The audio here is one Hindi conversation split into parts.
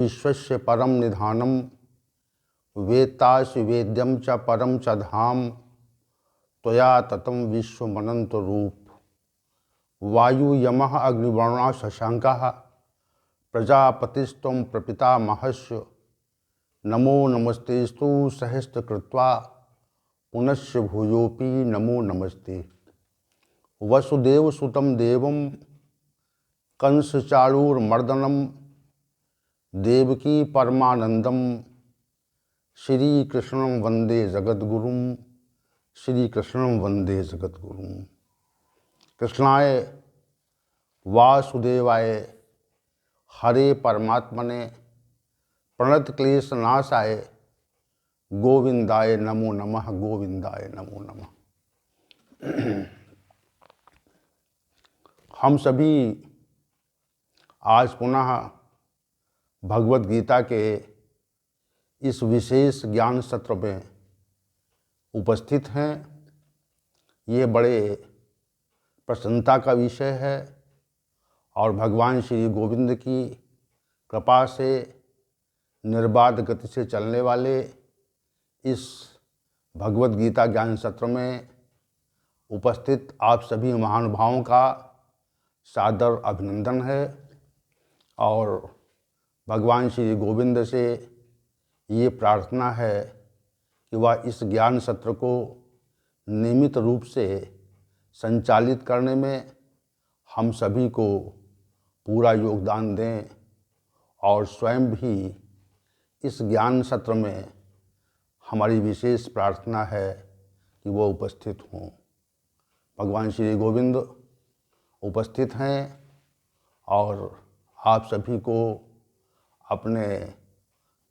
विश्वस्य परम निधानम वेत्तासि वेद्यम च परम च धाम त्वया ततं विश्वमनंत रूप वायु यमः अग्निवर्णा शशांकः प्रजापतिस्त्वं प्रपितामहस्य नमो नमस्तेस्तु सहस्रकृत्वा पुनश्च भूयोऽपि नमो नमस्ते। वसुदेवसुतं देवं कंसचाणूरमर्दनं देवकी परमानंदम श्रीकृष्णं वंदे जगद्गुरुं श्रीकृष्णं वंदे जगद्गुरुं। कृष्णाय वासुदेवाय हरे परमात्मने प्रणत क्लेश नाशाय गोविंदाय नमो नमः गोविंदाय नमो नमः। हम सभी आज पुनः भगवत गीता के इस विशेष ज्ञान सत्र में उपस्थित हैं। ये बड़े प्रसन्नता का विषय है और भगवान श्री गोविंद की कृपा से निर्बाध गति से चलने वाले इस भगवत गीता ज्ञान सत्र में उपस्थित आप सभी महानुभावों का सादर अभिनंदन है और भगवान श्री गोविंद से ये प्रार्थना है कि वह इस ज्ञान सत्र को नियमित रूप से संचालित करने में हम सभी को पूरा योगदान दें और स्वयं भी इस ज्ञान सत्र में हमारी विशेष प्रार्थना है कि वो उपस्थित हों। भगवान श्री गोविंद उपस्थित हैं और आप सभी को अपने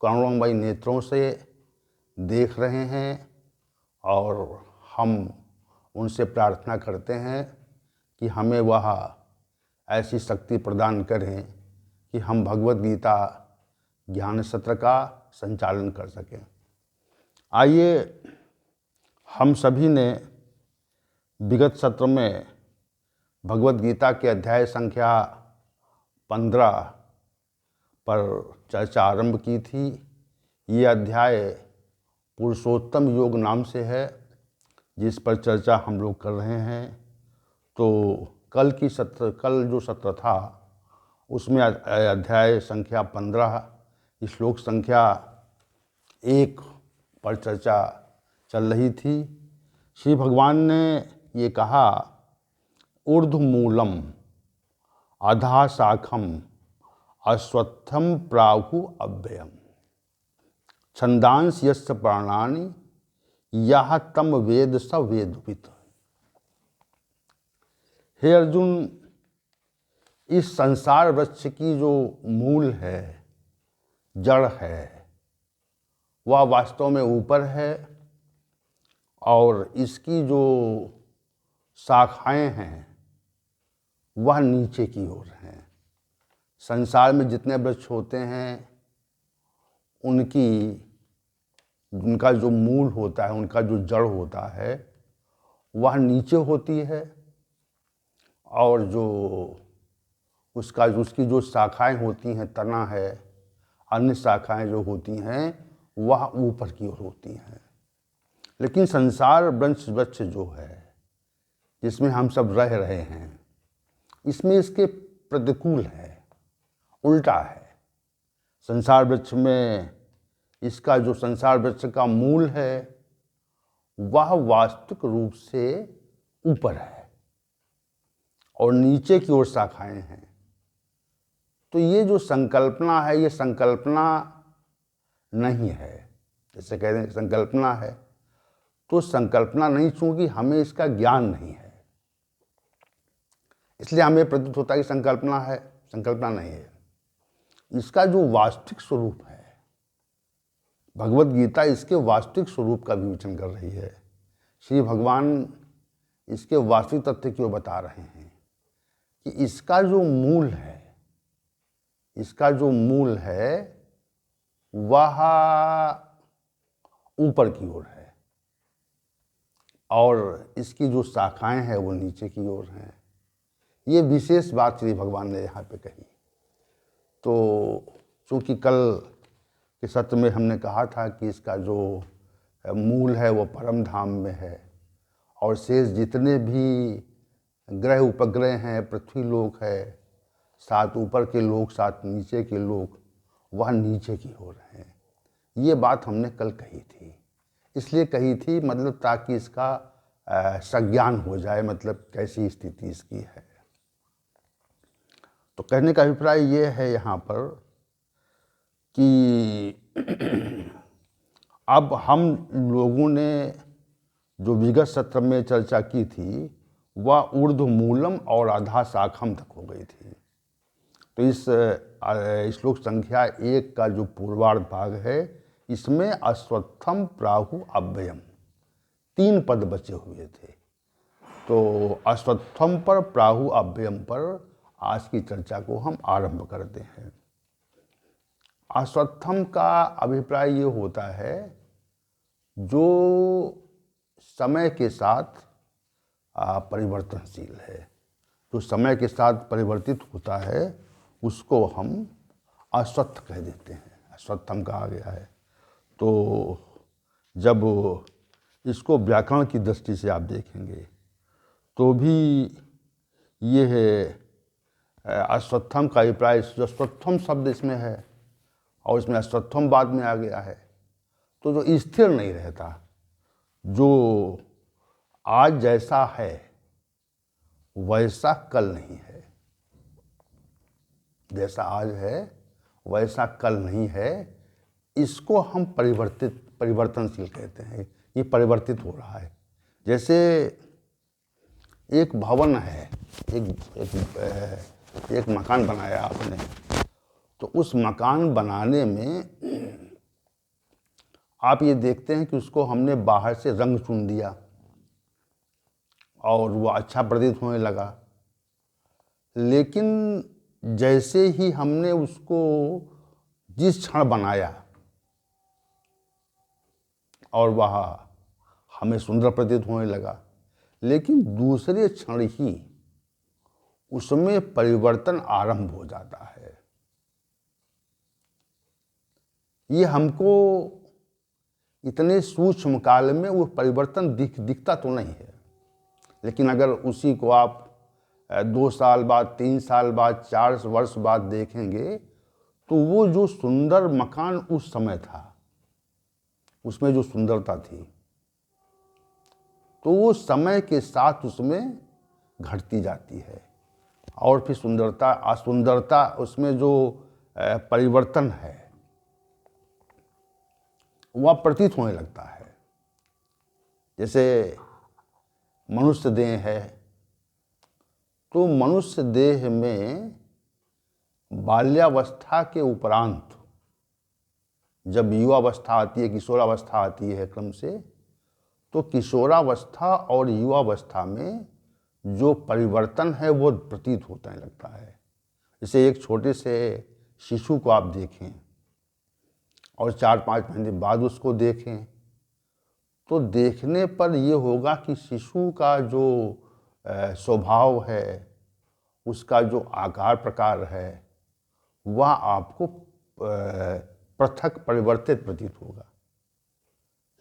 करुणामयी नेत्रों से देख रहे हैं और हम उनसे प्रार्थना करते हैं कि हमें वह ऐसी शक्ति प्रदान करें कि हम भगवत गीता ज्ञान सत्र का संचालन कर सकें। आइए, हम सभी ने विगत सत्र में भगवत गीता के अध्याय संख्या 15 पर चर्चा आरंभ की थी। ये अध्याय पुरुषोत्तम योग नाम से है जिस पर चर्चा हम लोग कर रहे हैं। तो कल जो सत्र था उसमें अध्याय संख्या 15 श्लोक संख्या 1 पर चर्चा चल रही थी। श्री भगवान ने ये कहा, ऊर्ध्वमूलम अधः शाखम अश्वत्थम प्राहु अव्ययम छंदांस यस्य प्राणानि यह तम वेद स वेदवित्। हे अर्जुन, इस संसार वृक्ष की जो मूल है, जड़ है, वह वास्तव में ऊपर है और इसकी जो शाखाएं हैं वह नीचे की ओर हैं। संसार में जितने वृक्ष होते हैं उनका जो मूल होता है, उनका जो जड़ होता है वह नीचे होती है और जो उसकी जो शाखाएं होती हैं, तना है, अन्य शाखाएं जो होती हैं वह ऊपर की ओर होती हैं। लेकिन संसार वृक्ष जो है जिसमें हम सब रह रहे हैं, इसमें इसके प्रतिकूल है, उल्टा है। संसार वृक्ष में इसका जो संसार वृक्ष का मूल है वह वास्तविक रूप से ऊपर है और नीचे की ओर शाखाएं हैं। तो ये जो संकल्पना है, ये संकल्पना नहीं है। जैसे कहते हैं संकल्पना है, तो संकल्पना नहीं, चूंकि हमें इसका ज्ञान नहीं है इसलिए हमें प्रतीत होता है कि संकल्पना है, संकल्पना नहीं है। इसका जो वास्तविक स्वरूप है, भगवत गीता इसके वास्तविक स्वरूप का विवेचन कर रही है। श्री भगवान इसके वास्तविक तथ्य क्यों बता रहे हैं कि इसका जो मूल है वह ऊपर की ओर है और इसकी जो शाखाएं हैं वो नीचे की ओर हैं। ये विशेष बात श्री भगवान ने यहाँ पे कही। तो चूँकि कल के सत्र में हमने कहा था कि इसका जो मूल है वो परम धाम में है, और शेष जितने भी ग्रह उपग्रह हैं, पृथ्वी लोक है, 7 ऊपर के लोक 7 नीचे के लोक, वह नीचे की ओर हैं। ये बात हमने कल कही थी। इसलिए कही थी मतलब ताकि इसका संज्ञान हो जाए, मतलब कैसी स्थिति इसकी है। तो कहने का अभिप्राय ये है यहाँ पर कि अब हम लोगों ने जो विगत सत्र में चर्चा की थी वह ऊर्ध्वमूलम और आधा शाखम तक हो गई थी। तो इस श्लोक संख्या 1 का जो पूर्वार्ध भाग है, इसमें अश्वत्थम प्राहु अव्ययम 3 पद बचे हुए थे। तो अश्वत्थम पर, प्राहु अव्ययम पर आज की चर्चा को हम आरंभ करते हैं। अश्वत्थम का अभिप्राय ये होता है जो समय के साथ परिवर्तनशील है, जो समय के साथ परिवर्तित होता है उसको हम अश्वत्थ कह देते हैं। अश्वत्थम कहा गया है। तो जब इसको व्याकरण की दृष्टि से आप देखेंगे तो भी ये है अश्वत्थम का अभिप्राय, जो अश्वत्थम शब्द इसमें है और इसमें अश्वत्थम बाद में आ गया है, तो जो स्थिर नहीं रहता, जो आज जैसा है वैसा कल नहीं है, जैसा आज है वैसा कल नहीं है, इसको हम परिवर्तनशील कहते हैं। ये परिवर्तित हो रहा है। जैसे एक भवन है, एक मकान बनाया आपने, तो उस मकान बनाने में आप ये देखते हैं कि उसको हमने बाहर से रंग चुन दिया और वो अच्छा प्रतीत होने लगा, लेकिन जैसे ही हमने उसको जिस क्षण बनाया और वह हमें सुंदर प्रतीत होने लगा, लेकिन दूसरे क्षण ही उसमें परिवर्तन आरंभ हो जाता है। ये हमको इतने सूक्ष्म काल में वो परिवर्तन दिखता तो नहीं है, लेकिन अगर उसी को आप 2 साल बाद, 3 साल बाद, 4 वर्ष बाद देखेंगे तो वो जो सुंदर मकान उस समय था, उसमें जो सुंदरता थी, तो वो समय के साथ उसमें घटती जाती है और फिर सुंदरता, असुंदरता, उसमें जो परिवर्तन है वह प्रतीत होने लगता है। जैसे मनुष्य देह है, तो मनुष्य देह में बाल्यावस्था के उपरांत जब युवावस्था आती है, किशोरावस्था आती है क्रम से, तो किशोरावस्था और युवावस्था में जो परिवर्तन है वो प्रतीत होता लगता है। जैसे एक छोटे से शिशु को आप देखें और 4-5 महीने बाद उसको देखें, तो देखने पर ये होगा कि शिशु का जो स्वभाव है, उसका जो आकार प्रकार है, वह आपको पृथक परिवर्तित प्रतीत होगा,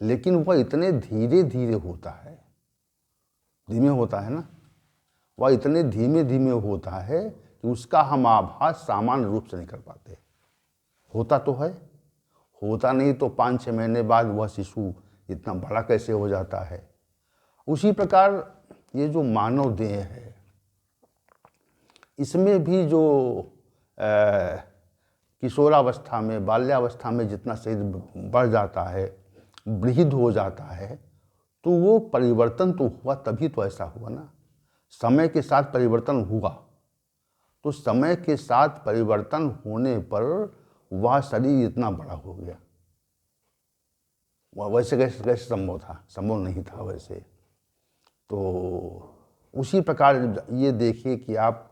लेकिन वह इतने धीरे धीरे होता है, धीमे होता है ना, वह इतने धीमे धीमे होता है कि उसका हम आभास सामान्य रूप से नहीं कर पाते। होता तो है, होता नहीं तो 5-6 महीने बाद वह शिशु इतना बड़ा कैसे हो जाता है। उसी प्रकार ये जो मानव देह है, इसमें भी जो किशोरावस्था में, बाल्यावस्था में जितना शरीर बढ़ जाता है, वृद्ध हो जाता है, तो वो परिवर्तन तो हुआ, तभी तो ऐसा हुआ ना, समय के साथ परिवर्तन हुआ। तो समय के साथ परिवर्तन होने पर वह शरीर इतना बड़ा हो गया। वह वैसे कैसे संभव था? संभव नहीं था वैसे। तो उसी प्रकार ये देखिए कि आप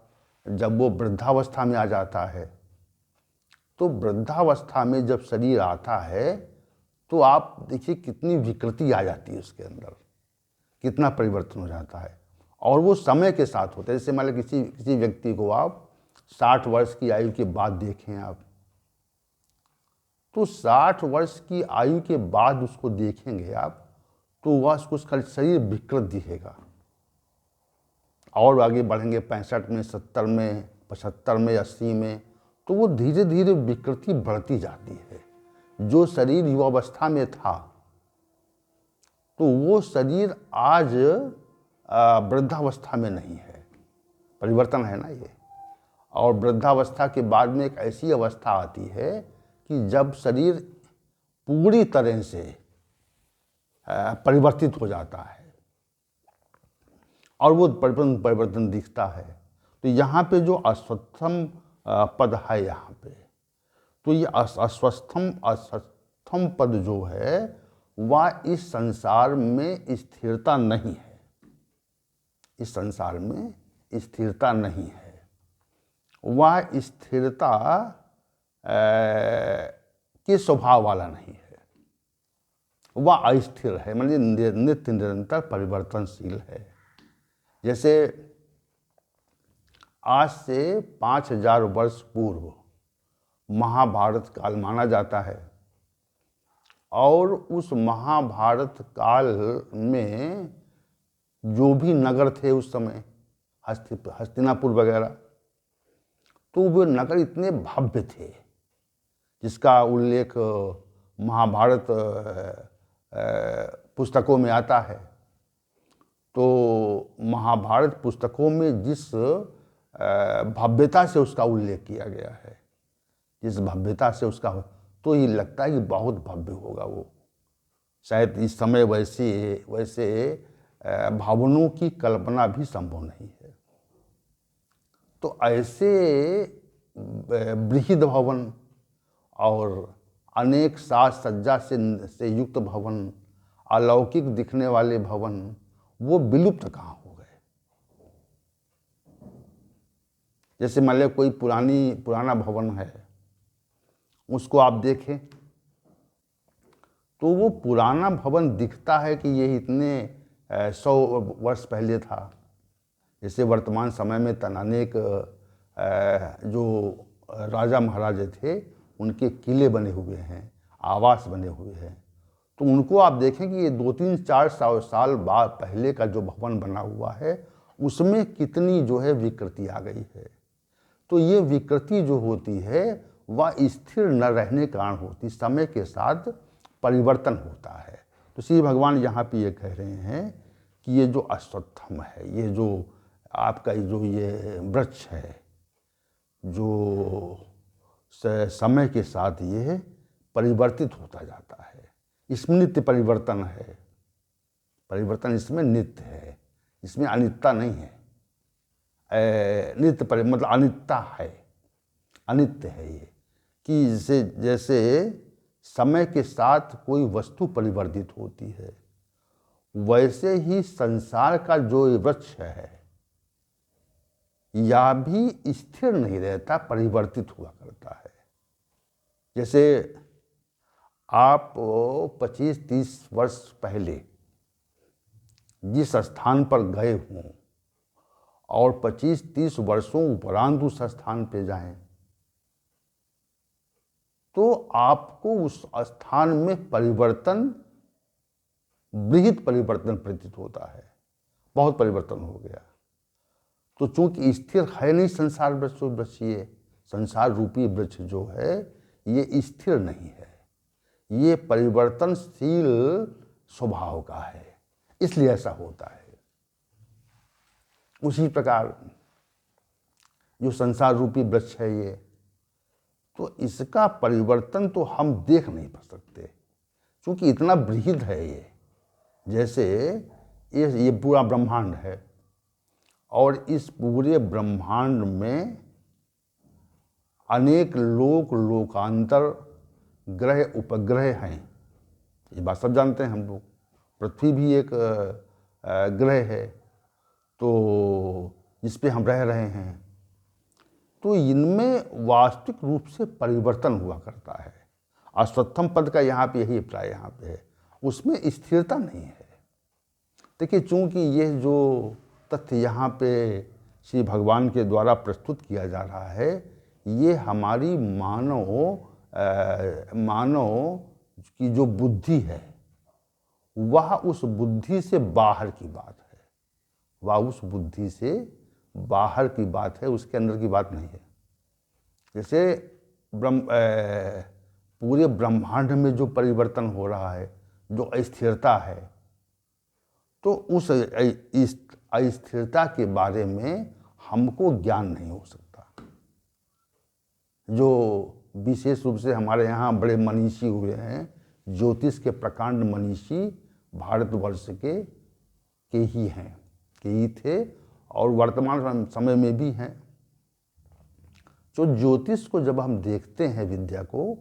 जब वो वृद्धावस्था में आ जाता है, तो वृद्धावस्था में जब शरीर आता है तो आप देखिए कितनी विकृति आ जाती है उसके अंदर, कितना परिवर्तन हो जाता है, और वो समय के साथ होता है। जैसे मान लो किसी व्यक्ति को आप 60 वर्ष की आयु के बाद देखें आप, तो 60 वर्ष की आयु के बाद उसको देखेंगे आप, तो वह उसका शरीर विकृत दिखेगा। और आगे बढ़ेंगे 65 में, 70 में, 75 में, 80 में, तो वो धीरे धीरे विकृति बढ़ती जाती है। जो शरीर युवावस्था में था, तो वो शरीर आज वृद्धावस्था में नहीं है। परिवर्तन है ना ये। और वृद्धावस्था के बाद में एक ऐसी अवस्था आती है कि जब शरीर पूरी तरह से परिवर्तित हो जाता है और वो परिवर्तन दिखता है। तो यहाँ पे जो अस्वस्थम पद है यहाँ पे, तो ये अस्वस्थम पद जो है वह इस संसार में स्थिरता नहीं है। इस संसार में स्थिरता नहीं है। वह स्थिरता के स्वभाव वाला नहीं है। वह अस्थिर है, मतलब नित्य निरंतर परिवर्तनशील है। जैसे आज से 5000 वर्ष पूर्व महाभारत काल माना जाता है, और उस महाभारत काल में जो भी नगर थे उस समय, हस्तिनापुर वगैरह, तो वो नगर इतने भव्य थे जिसका उल्लेख महाभारत पुस्तकों में आता है। तो महाभारत पुस्तकों में जिस भव्यता से उसका उल्लेख किया गया है, जिस भव्यता से उसका, तो ये लगता है कि बहुत भव्य होगा वो। शायद इस समय वैसे भवनों की कल्पना भी संभव नहीं है। तो ऐसे बृहद भवन और अनेक साज सज्जा से युक्त भवन, अलौकिक दिखने वाले भवन, वो विलुप्त कहाँ हो गए। जैसे मान लो कोई पुराना भवन है, उसको आप देखें तो वो पुराना भवन दिखता है कि ये इतने 100 वर्ष पहले था। जैसे वर्तमान समय में अनेक जो राजा महाराजे थे उनके किले बने हुए हैं, आवास बने हुए हैं, तो उनको आप देखें कि ये 2-3-4 साल बाद पहले का जो भवन बना हुआ है उसमें कितनी जो है विकृति आ गई है। तो ये विकृति जो होती है वह स्थिर न रहने के कारण होती, समय के साथ परिवर्तन होता है। तो श्री भगवान यहाँ पे ये कह रहे हैं कि ये जो अश्वत्थम है, ये जो आपका जो ये वृक्ष है, जो समय के साथ ये परिवर्तित होता जाता है, इसमें नित्य परिवर्तन है। परिवर्तन इसमें नित्य है, इसमें अनित्यता नहीं है। नित्य मतलब अनित्यता है, अनित्य है ये। कि जैसे समय के साथ कोई वस्तु परिवर्तित होती है, वैसे ही संसार का जो वृक्ष है यह भी स्थिर नहीं रहता, परिवर्तित हुआ करता है। जैसे आप 25-30 वर्ष पहले जिस स्थान पर गए हों और 25-30 वर्षों उपरांत उस स्थान पे जाएं, तो आपको उस स्थान में परिवर्तन, बृहद परिवर्तन प्रतीत होता है। बहुत परिवर्तन हो गया। तो चूंकि स्थिर है नहीं संसार वृक्ष, ये संसार रूपी वृक्ष जो है ये स्थिर नहीं है, ये परिवर्तनशील स्वभाव का है, इसलिए ऐसा होता है। उसी प्रकार जो संसार रूपी वृक्ष है ये, तो इसका परिवर्तन तो हम देख नहीं पा सकते, क्योंकि इतना बृहद है ये। जैसे ये पूरा ब्रह्मांड है और इस पूरे ब्रह्मांड में अनेक लोकांतर ग्रह उपग्रह हैं। ये बात सब जानते हैं हम लोग। पृथ्वी भी एक ग्रह है तो जिस पे हम रह रहे हैं, तो इनमें वास्तविक रूप से परिवर्तन हुआ करता है। अश्वत्थम पद का यहाँ पे यही अभिप्राय यहाँ पे है, उसमें स्थिरता नहीं है। देखिए, चूंकि ये जो तथ्य यहाँ पे श्री भगवान के द्वारा प्रस्तुत किया जा रहा है, ये हमारी मानव मानव की जो बुद्धि है वह उस बुद्धि से बाहर की बात है, वह उस बुद्धि से बाहर की बात है, उसके अंदर की बात नहीं है। जैसे पूरे ब्रह्मांड में जो परिवर्तन हो रहा है, जो अस्थिरता है, तो उस अस्थिरता के बारे में हमको ज्ञान नहीं हो सकता। जो विशेष रूप से हमारे यहाँ बड़े मनीषी हुए हैं, ज्योतिष के प्रकांड मनीषी भारतवर्ष के ही हैं, के ही थे और वर्तमान समय में भी हैं। जो ज्योतिष को जब हम देखते हैं विद्या को,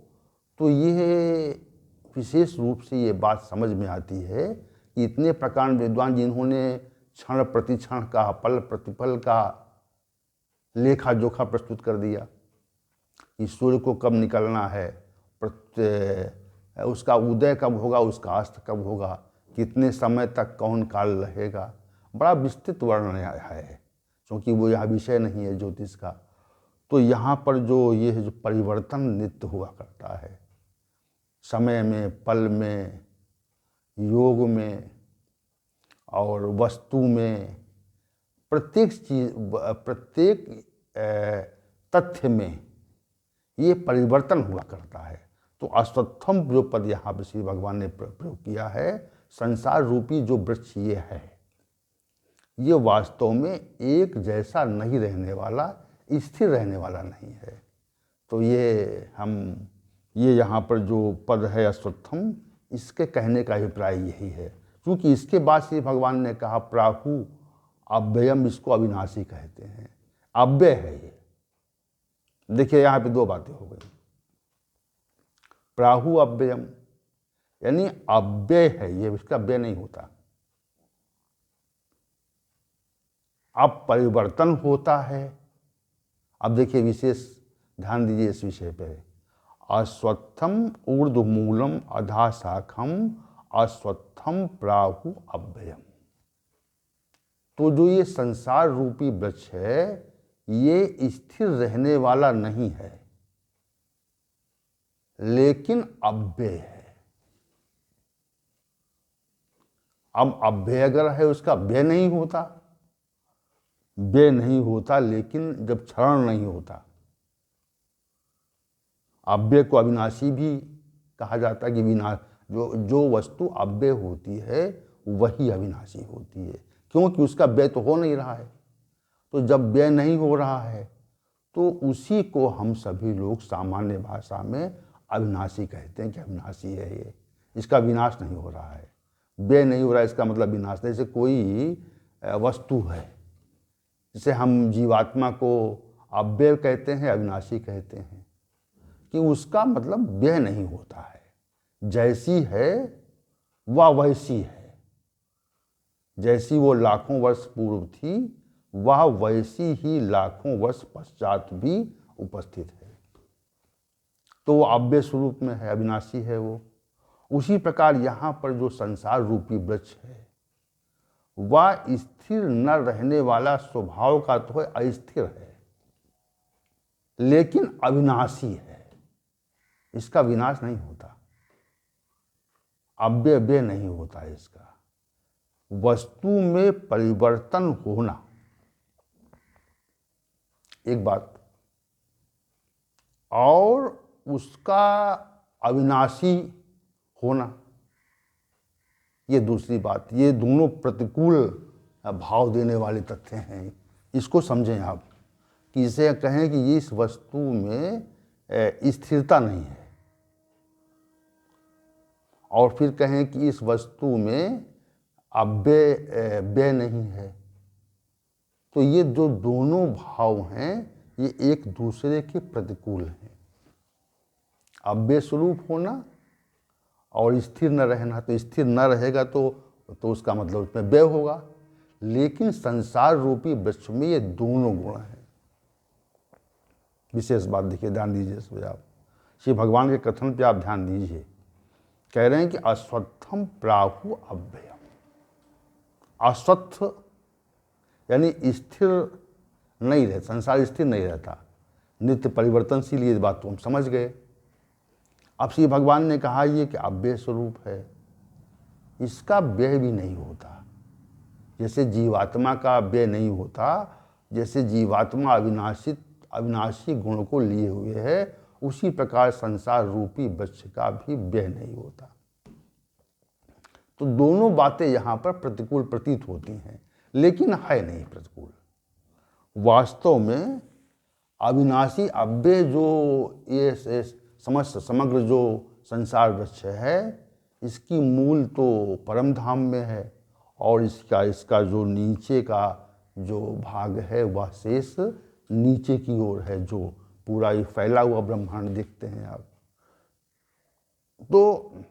तो ये विशेष रूप से ये बात समझ में आती है कि इतने प्रकांड विद्वान जिन्होंने क्षण प्रतिक्षण का, पल प्रतिपल का लेखा जोखा प्रस्तुत कर दिया कि सूर्य को कब निकलना है, उसका उदय कब होगा, उसका अस्त कब होगा, कितने समय तक कौन काल रहेगा, बड़ा विस्तृत वर्णन है। क्योंकि वो यहाँ विषय नहीं है ज्योतिष का। तो यहाँ पर जो ये जो परिवर्तन नित्य हुआ करता है, समय में, पल में, योग में और वस्तु में, प्रत्येक चीज, प्रत्येक तथ्य में ये परिवर्तन हुआ करता है। तो अश्वत्थम जो पद यहाँ पर श्री भगवान ने प्रयोग किया है, संसार रूपी जो वृक्ष ये है, ये वास्तव में एक जैसा नहीं रहने वाला, स्थिर रहने वाला नहीं है। तो ये यहाँ पर जो पद है अश्वत्थम, इसके कहने का अभिप्राय यही है। क्योंकि इसके बाद श्री भगवान ने कहा प्राहु अव्ययम, इसको अविनाशी कहते हैं, अव्यय है ये। देखिए यहाँ पे दो बातें हो गई, प्राहु अव्ययम यानी अव्यय है ये, इसका व्यय नहीं होता। अब परिवर्तन होता है। अब देखिए विशेष ध्यान दीजिए इस विषय पे, अश्वत्थम ऊर्ध्वमूलम अधा शाखम अश्वत्थम प्राहु अव्ययम। तो जो ये संसार रूपी वृक्ष है, ये स्थिर रहने वाला नहीं है, लेकिन अव्यय है। अब अव्यय अगर है, उसका व्यय नहीं होता, व्यय नहीं होता, लेकिन जब क्षरण नहीं होता, अव्यय को अविनाशी भी कहा जाता है कि विनाश, जो वस्तु अव्यय होती है वही अविनाशी होती है, क्योंकि उसका व्यय तो हो नहीं रहा है। तो जब व्यय नहीं हो रहा है, तो उसी को हम सभी लोग सामान्य भाषा में अविनाशी कहते हैं कि अविनाशी है ये, इसका विनाश नहीं हो रहा है। व्यय नहीं हो रहा है, इसका मतलब विनाश नहीं। जैसे कोई वस्तु है, जैसे हम जीवात्मा को अव्यय कहते हैं, अविनाशी कहते हैं, कि उसका मतलब व्यय नहीं होता है, जैसी है वह वैसी है, जैसी वो लाखों वर्ष पूर्व थी वह वैसी ही लाखों वर्ष पश्चात भी उपस्थित है। तो वो अव्यय स्वरूप में है, अविनाशी है वो। उसी प्रकार यहाँ पर जो संसार रूपी वृक्ष है, वह स्थिर न रहने वाला स्वभाव का तो है, अस्थिर है, लेकिन अविनाशी है, इसका विनाश नहीं होता, अव्यय व्यय नहीं होता इसका। वस्तु में परिवर्तन होना एक बात, और उसका अविनाशी होना ये दूसरी बात। ये दोनों प्रतिकूल भाव देने वाले तथ्य हैं। इसको समझें आप, कि इसे कहें कि इस वस्तु में स्थिरता नहीं है, और फिर कहें कि इस वस्तु में अव्यय व्यय नहीं है। तो ये जो दोनों भाव हैं, ये एक दूसरे के प्रतिकूल हैं। अव्यय स्वरूप होना और स्थिर न रहना। तो स्थिर न रहेगा तो उसका मतलब उसमें व्यय होगा, लेकिन संसार रूपी वृक्ष में ये दोनों गुण हैं। विशेष बात देखिए, ध्यान दीजिए इस पर आप, श्री भगवान के कथन पे आप ध्यान दीजिए। कह रहे हैं कि अश्वत्थम प्राहु अव्ययम। अश्वत्थ यानी स्थिर नहीं रहता, संसार स्थिर नहीं रहता, नित्य परिवर्तनशील। ये बात तो हम समझ गए। अब श्री भगवान ने कहा ये कि अव्यय स्वरूप है, इसका व्यय भी नहीं होता। जैसे जीवात्मा का व्यय नहीं होता, जैसे जीवात्मा अविनाशी गुण को लिए हुए है, उसी प्रकार संसार रूपी वृक्ष का भी व्यय नहीं होता। तो दोनों बातें यहाँ पर प्रतिकूल प्रतीत होती हैं, लेकिन है नहीं प्रतिकूल। वास्तव में अविनाशी अव्यय जो ये समग्र जो संसार वृक्ष है, इसकी मूल तो परम धाम में है, और इसका जो नीचे का जो भाग है वह शेष नीचे की ओर है, जो पूरा ये फैला हुआ ब्रह्मांड देखते हैं आप। तो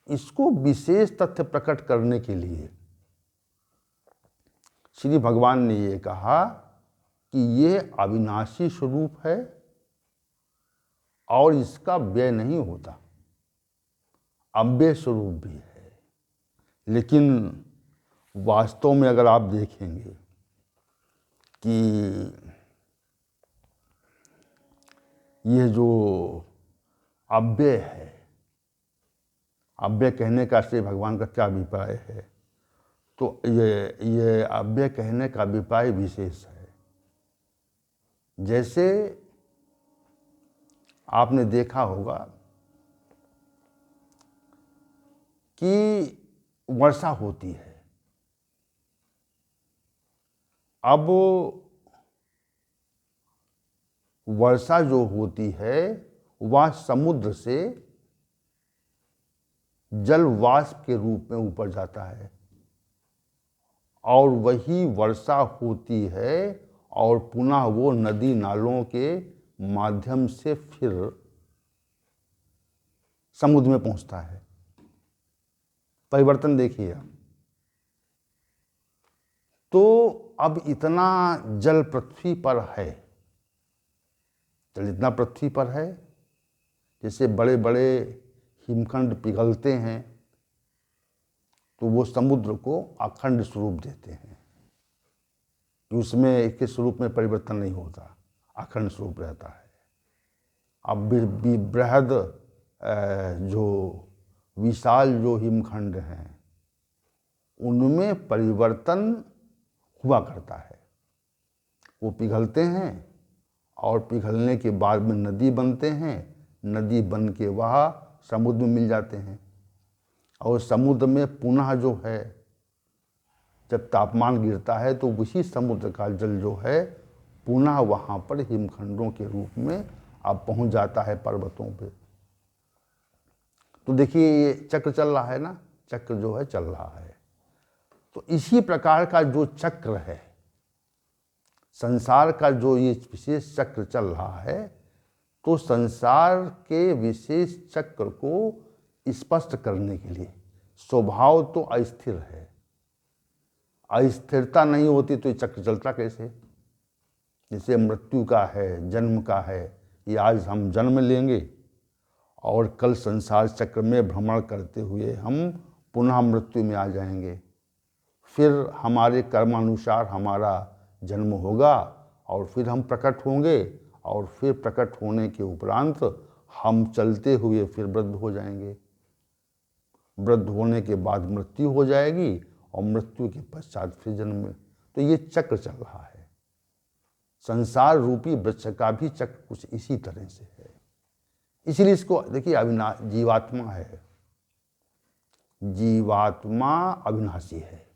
इसको विशेष तथ्य प्रकट करने के लिए श्री भगवान ने ये कहा कि ये अविनाशी स्वरूप है और इसका व्यय नहीं होता, अव्यय स्वरूप भी है। लेकिन वास्तव में अगर आप देखेंगे कि ये जो अव्यय है, अव्यय कहने का श्री भगवान का क्या अभिप्राय है, तो ये अव्यय कहने का अभिप्राय विशेष है। जैसे आपने देखा होगा कि वर्षा होती है। अब वर्षा जो होती है वह समुद्र से जल वाष्प के रूप में ऊपर जाता है, और वही वर्षा होती है और पुनः वो नदी नालों के माध्यम से फिर समुद्र में पहुंचता है। परिवर्तन देखिए आप। तो अब इतना जल पृथ्वी पर है, जल इतना पृथ्वी पर है, जैसे बड़े बड़े हिमखंड पिघलते हैं तो वो समुद्र को अखंड स्वरूप देते हैं, उसमें इसके स्वरूप में परिवर्तन नहीं होता, अखंड स्वरूप रहता है। अब बृहद जो विशाल जो हिमखंड हैं उनमें परिवर्तन हुआ करता है। वो पिघलते हैं और पिघलने के बाद में नदी बनते हैं, नदी बन के वह समुद्र में मिल जाते हैं, और समुद्र में पुनः जो है जब तापमान गिरता है तो उसी समुद्र का जल जो है पुनः वहाँ पर हिमखंडों के रूप में अब पहुँच जाता है पर्वतों पे। तो देखिए ये चक्र चल रहा है ना, चक्र जो है चल रहा है। तो इसी प्रकार का जो चक्र है, संसार का जो ये विशेष चक्र चल रहा है, तो संसार के विशेष चक्र को स्पष्ट करने के लिए, स्वभाव तो अस्थिर है, अस्थिरता नहीं होती तो ये चक्र चलता कैसे। जैसे मृत्यु का है, जन्म का है, ये आज हम जन्म लेंगे और कल संसार चक्र में भ्रमण करते हुए हम पुनः मृत्यु में आ जाएंगे। फिर हमारे कर्मानुसार हमारा जन्म होगा और फिर हम प्रकट होंगे, और फिर प्रकट होने के उपरांत हम चलते हुए फिर वृद्ध हो जाएंगे। वृद्ध होने के बाद मृत्यु हो जाएगी और मृत्यु के पश्चात फिर जन्म। तो ये चक्र चल रहा है। संसार रूपी वृक्ष का भी चक्र कुछ इसी तरह से है। इसलिए इसको देखिए, जीवात्मा है, जीवात्मा अविनाशी है,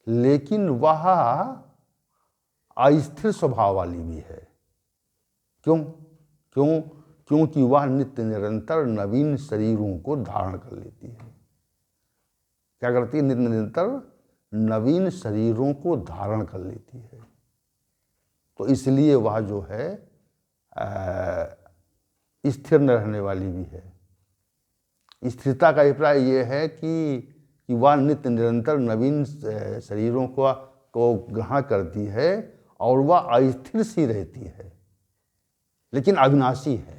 लेकिन वह अस्थिर स्वभाव वाली भी है। क्योंकि वह नित्य निरंतर नवीन शरीरों को धारण कर लेती है। क्या करती है? नित्य निरंतर नवीन शरीरों को धारण कर लेती है। तो इसलिए वह जो है स्थिर न रहने वाली भी है। स्थिरता का अभिप्राय ये है कि वह नित्य निरंतर नवीन शरीरों को ग्रहण करती है और वह अस्थिर सी रहती है, लेकिन अविनाशी है।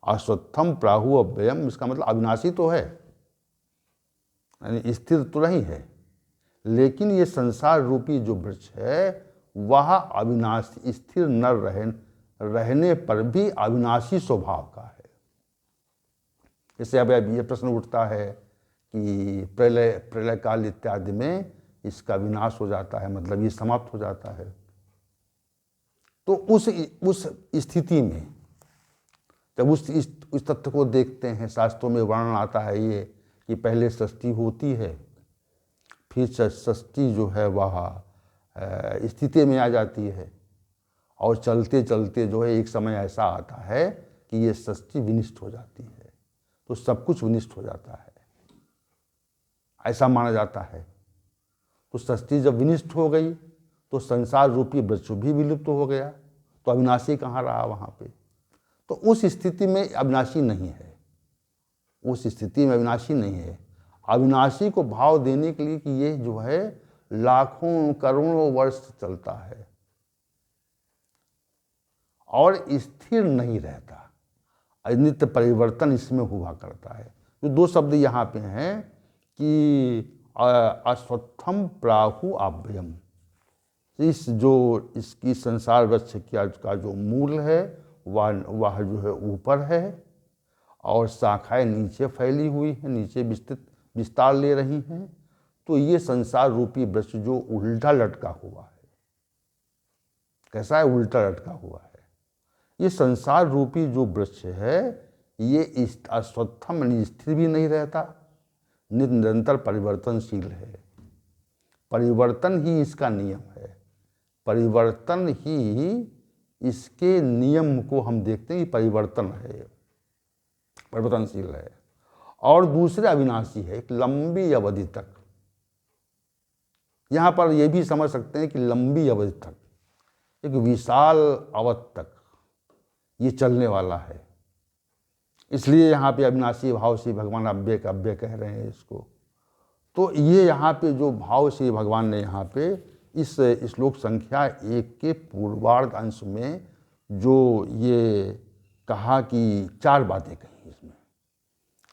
अश्वत्थम प्राहु अव्ययम, इसका मतलब अविनाशी तो है, यानी स्थिर तो नहीं है, लेकिन ये संसार रूपी जो वृक्ष है वह अविनाशी, स्थिर न रहने पर भी अविनाशी स्वभाव का है। जैसे अब ये प्रश्न उठता है कि प्रलय काल इत्यादि में इसका विनाश हो जाता है, मतलब ये समाप्त हो जाता है। तो उस स्थिति में जब उस तथ्य को देखते हैं, शास्त्रों में वर्णन आता है ये कि पहले सृष्टि होती है, फिर सृष्टि जो है वह स्थिति में आ जाती है, और चलते चलते जो है एक समय ऐसा आता है कि ये सृष्टि विनिष्ट हो जाती है, तो सब कुछ विनिष्ट हो जाता है, ऐसा माना जाता है। तो सृष्टि जब विनिष्ट हो गई तो संसार रूपी वृक्ष भी विलुप्त हो गया, तो अविनाशी कहाँ रहा वहाँ पे। तो उस स्थिति में अविनाशी नहीं है, उस स्थिति में अविनाशी नहीं है। अविनाशी को भाव देने के लिए कि ये जो है लाखों करोड़ों वर्ष चलता है और स्थिर नहीं रहता, नित्य परिवर्तन इसमें हुआ करता है। तो दो शब्द यहाँ पे हैं कि अश्वत्थम प्राहु आभ्यम, इसकी संसार वृक्ष का जो मूल है वह जो है ऊपर है और शाखाएं नीचे फैली हुई हैं, नीचे विस्तार ले रही हैं। तो ये संसार रूपी वृक्ष जो उल्टा लटका हुआ है, कैसा है, उल्टा लटका हुआ है। ये संसार रूपी जो वृक्ष है ये अश्वत्थम स्थिर भी नहीं रहता, निरंतर परिवर्तनशील है। परिवर्तन ही इसका नियम है, परिवर्तन ही इसके नियम को हम देखते हैं कि परिवर्तन है, परिवर्तनशील है। और दूसरे अविनाशी है, एक लंबी अवधि तक। यहाँ पर यह भी समझ सकते हैं कि लंबी अवधि तक, एक विशाल अवधि तक ये चलने वाला है, इसलिए यहाँ पे अविनाशी भाव से भगवान अव्यय कह रहे हैं इसको। तो ये यहाँ पे जो भाव से भगवान ने यहाँ पे इस श्लोक संख्या 1 के पूर्वार्ध अंश में जो ये कहा कि 4 बातें कही इसमें,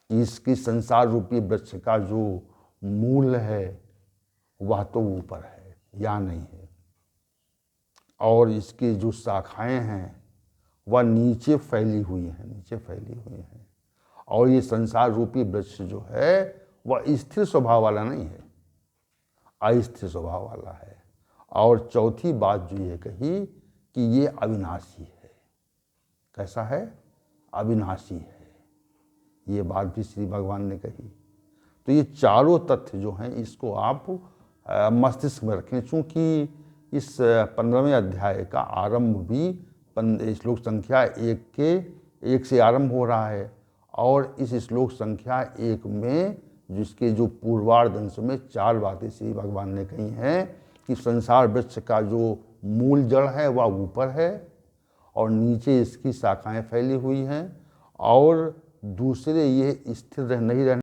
इसकी संसार रूपी वृक्ष का जो मूल है वह तो ऊपर है, या नहीं है, और इसकी जो शाखाएं हैं वह नीचे फैली हुई हैं, और ये संसार रूपी वृक्ष जो है वह स्थिर स्वभाव वाला नहीं है, अस्थिर स्वभाव वाला है। और चौथी बात जो ये कही कि ये अविनाशी है। कैसा है, अविनाशी है, ये बात भी श्री भगवान ने कही। तो ये चारों तथ्य जो हैं इसको आप मस्तिष्क में रखें, चूँकि इस 15वें अध्याय का आरंभ भी श्लोक संख्या 1 से आरंभ हो रहा है, और इस श्लोक संख्या 1 में जिसके जो पूर्वार्ध अंश में 4 बातें श्री भगवान ने कही हैं कि संसार वृक्ष का जो मूल जड़ है वह ऊपर है और नीचे इसकी शाखाएं फैली हुई हैं, और दूसरे ये स्थिर नहीं रहने